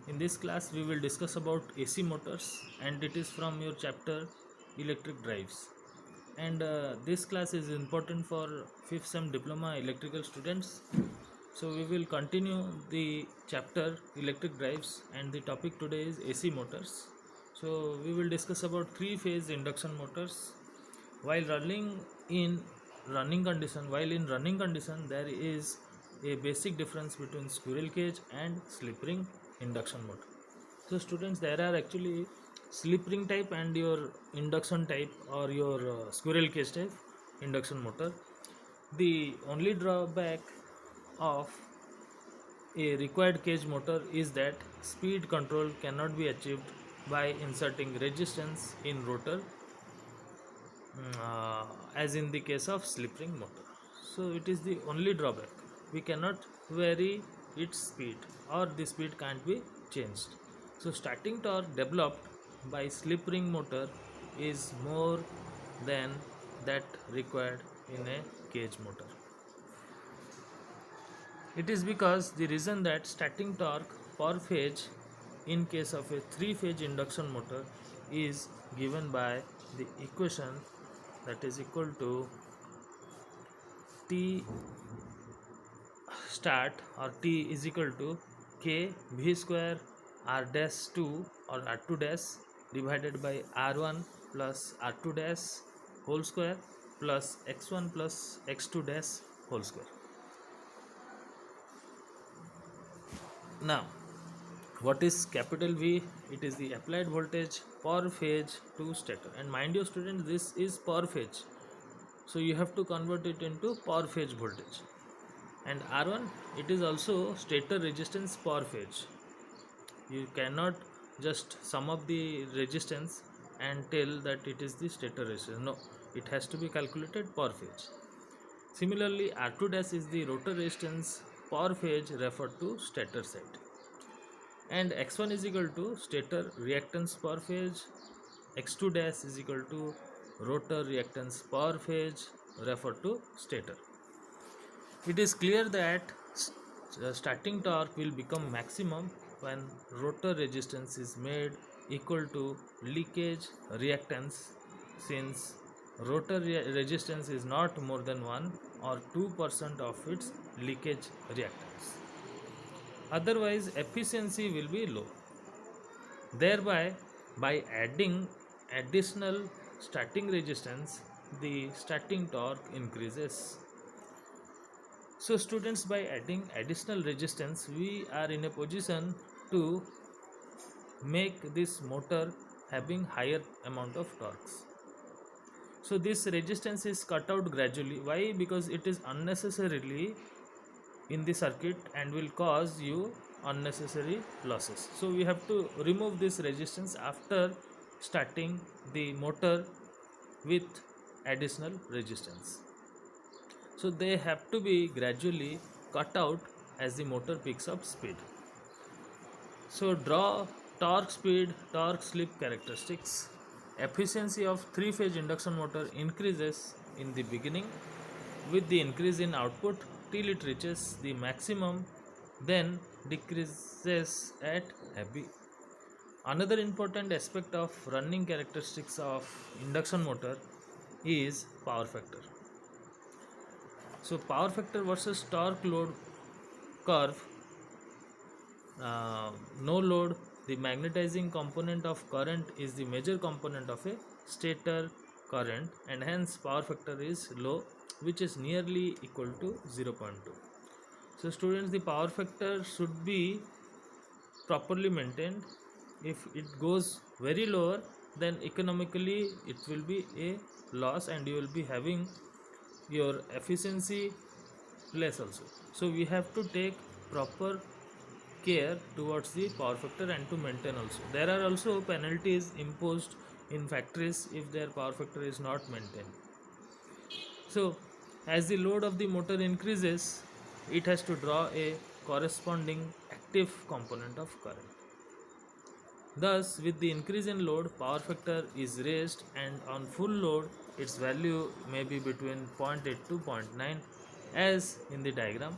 In this class we will discuss about AC motors, and it is from your chapter electric drives. And this class is important for 5th sem diploma electrical students. So we will continue the chapter electric drives, and the topic today is AC motors. So we will discuss about three phase induction motors. While in running condition there is a basic difference between squirrel cage and slip ring induction motor. So students, there are actually slip ring type and your induction type, or your squirrel cage type induction motor. The only drawback of a required cage motor is that speed control cannot be achieved by inserting resistance in rotor, as in the case of slip ring motor. So it is the only drawback. We cannot vary its speed, or the speed can't be changed. So starting torque developed by slip ring motor is more than that required in a cage motor. It is because the reason that starting torque per phase in case of a 3-phase induction motor is given by the equation that is equal to T start, or T is equal to K V square R dash 2 or R2 dash divided by R1 plus R2 dash whole square plus X1 plus X2 dash whole square. Now, what is capital V? It is the applied voltage per phase to stator, and mind you students, this is per phase, so you have to convert it into per phase voltage. And R1, it is also stator resistance per phase. You cannot just sum up the resistance and tell that it is the stator resistance. No, it has to be calculated per phase. Similarly, R2 dash is the rotor resistance per phase referred to stator side, and X1 is equal to stator reactance per phase, X2 dash is equal to rotor reactance per phase referred to stator. It is clear that starting torque will become maximum when rotor resistance is made equal to leakage reactance, since rotor resistance is not more than 1 or 2% of its leakage reactance. Otherwise, efficiency will be low. Thereby, by adding additional starting resistance, the starting torque increases. So students, by adding additional resistance, we are in a position to make this motor having higher amount of torques. So this resistance is cut out gradually. Why? Because it is unnecessarily in the circuit and will cause you unnecessary losses. So we have to remove this resistance after starting the motor with additional resistance. So they have to be gradually cut out as the motor picks up speed. So draw torque speed, torque slip characteristics. Efficiency of 3-phase induction motor increases in the beginning with the increase in output till it reaches the maximum, then decreases at heavy. Another important aspect of running characteristics of induction motor is power factor. So power factor versus torque load curve. No load, the magnetizing component of current is the major component of a stator current, and hence power factor is low, which is nearly equal to 0.2. So students, the power factor should be properly maintained. If it goes very lower, then economically it will be a loss and you will be having your efficiency less also. So we have to take proper care towards the power factor and to maintain also. There are also penalties imposed in factories if their power factor is not maintained. So as the load of the motor increases, it has to draw a corresponding active component of current. Thus, with the increase in load, power factor is raised, and on full load its value may be between 0.8 to 0.9 as in the diagram.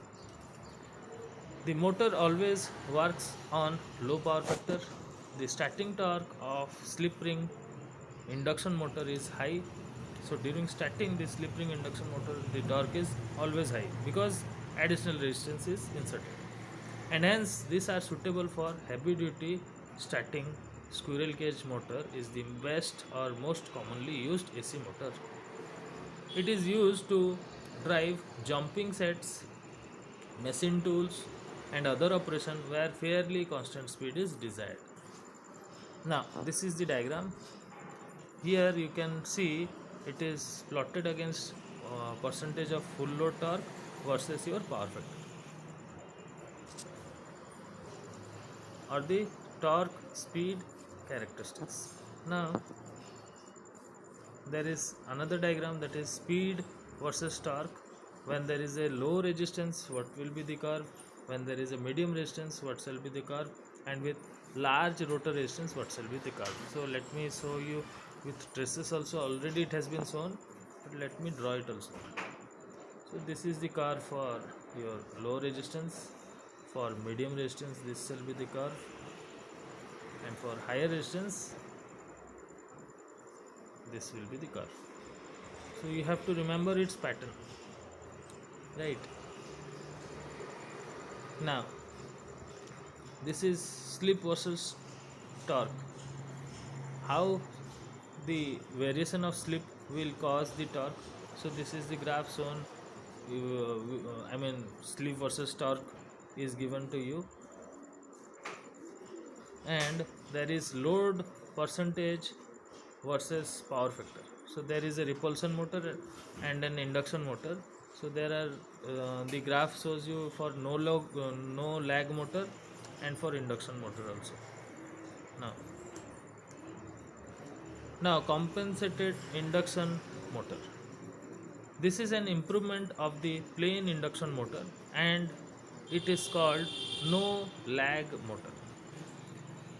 The motor always works on low power factor. The starting torque of slip ring induction motor is high. So during starting the slip ring induction motor, the torque is always high because additional resistance is inserted. And hence these are suitable for heavy duty starting. Squirrel cage motor is the best or most commonly used AC motor. It is used to drive jumping sets, machine tools, and other operation where fairly constant speed is desired. Now, this is the diagram. Here you can see it is plotted against percentage of full load torque versus your power factor, or the torque speed characteristics. Now, there is another diagram, that is speed versus torque. When there is a low resistance, what will be the curve? When there is a medium resistance, what shall be the curve? And with large rotor resistance, what shall be the curve? So let me show you with traces also. Already it has been shown, but let me draw it also. So this is the curve for your low resistance. For medium resistance, this shall be the curve, and for higher resistance, this will be the curve. So you have to remember its pattern, right? Now this is slip versus torque. How the variation of slip will cause the torque. So this is the graph shown. Slip versus torque is given to you, and there is load percentage versus power factor. So there is a repulsion motor and an induction motor. So there are the graph shows you for no lag motor and for induction motor also. Now compensated induction motor. This is an improvement of the plain induction motor, and it is called no lag motor.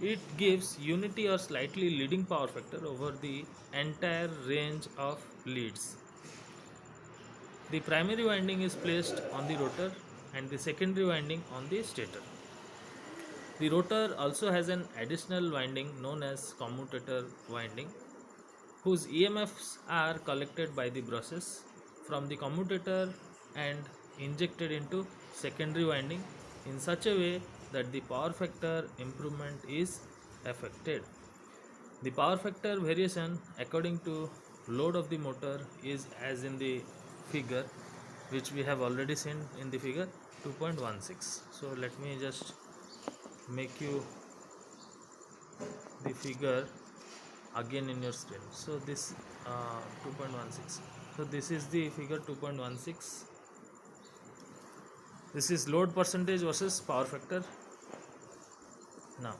It gives unity or slightly leading power factor over the entire range of leads. The primary winding is placed on the rotor and the secondary winding on the stator. The rotor also has an additional winding known as commutator winding, whose EMFs are collected by the brushes from the commutator and injected into secondary winding in such a way that the power factor improvement is affected. The power factor variation according to load of the motor is as in the figure, which we have already seen in the figure 2.16. So let me just make you the figure again in your screen. So this 2.16. So this is the figure 2.16. This is load percentage versus power factor. Now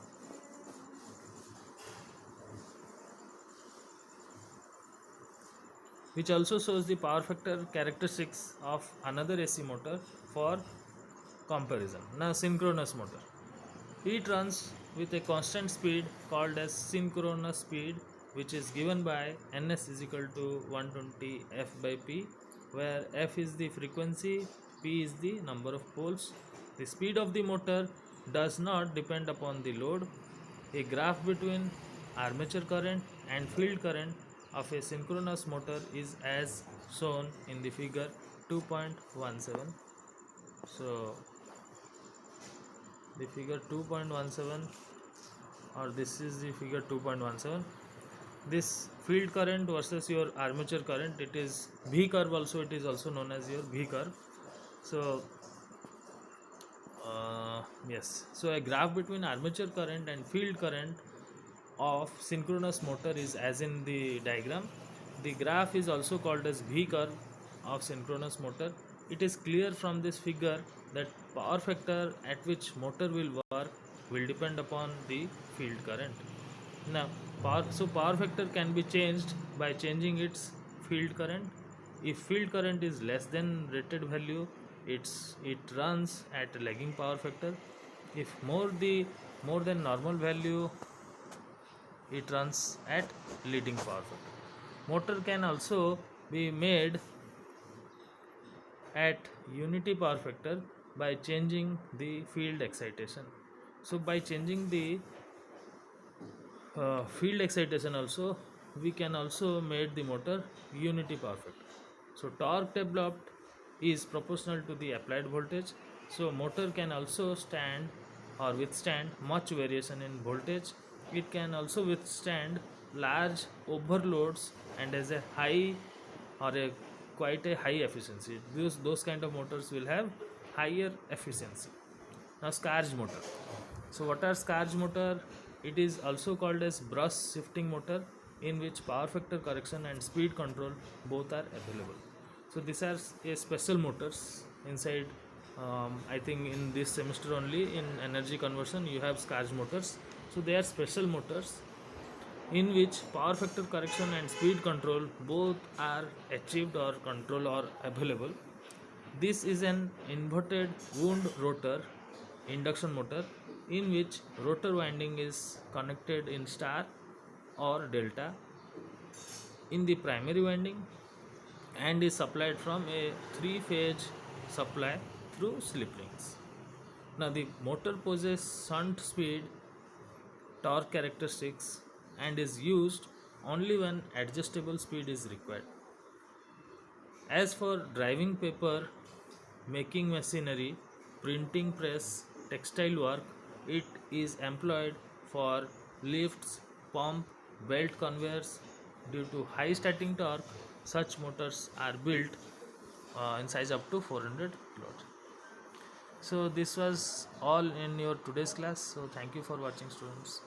which also shows the power factor characteristics of another AC motor for comparison. Now synchronous motor. It runs with a constant speed called as synchronous speed, which is given by Ns is equal to 120 F by P, where F is the frequency, P is the number of poles. The speed of the motor does not depend upon the load. A graph between armature current and field current of a synchronous motor is as shown in the figure 2.17. So the figure 2.17, or this is the figure 2.17. This field current versus your armature current, it is V curve also, it is also known as your V curve. So yes, so a graph between armature current and field current of synchronous motor is as in the diagram. The graph is also called as V curve of synchronous motor. It is clear from this figure that power factor at which motor will work will depend upon the field current. Now power factor can be changed by changing its field current. If field current is less than rated value, it runs at lagging power factor. If more than normal value, it runs at leading power factor. Motor can also be made at unity power factor by changing the field excitation. So by changing the field excitation also, we can also make the motor unity power factor. So torque developed is proportional to the applied voltage. So motor can also stand or withstand much variation in voltage. It can also withstand large overloads and has a high or a quite a high efficiency. Those kind of motors will have higher efficiency. Now scarge motor. So what are scarge motor? It is also called as brush shifting motor, in which power factor correction and speed control both are available. So these are a special motors inside. I think in this semester only in energy conversion you have scarge motors. So they are special motors in which power factor correction and speed control both are achieved or control are available. This is an inverted wound rotor induction motor in which rotor winding is connected in star or delta in the primary winding and is supplied from a three-phase supply through slip rings. Now the motor possesses shunt speed torque characteristics and is used only when adjustable speed is required. As for driving paper, making machinery, printing press, textile work, it is employed for lifts, pump, belt conveyors. Due to high starting torque, such motors are built in size up to 400 kilowatt. So this was all in your today's class. So thank you for watching, students.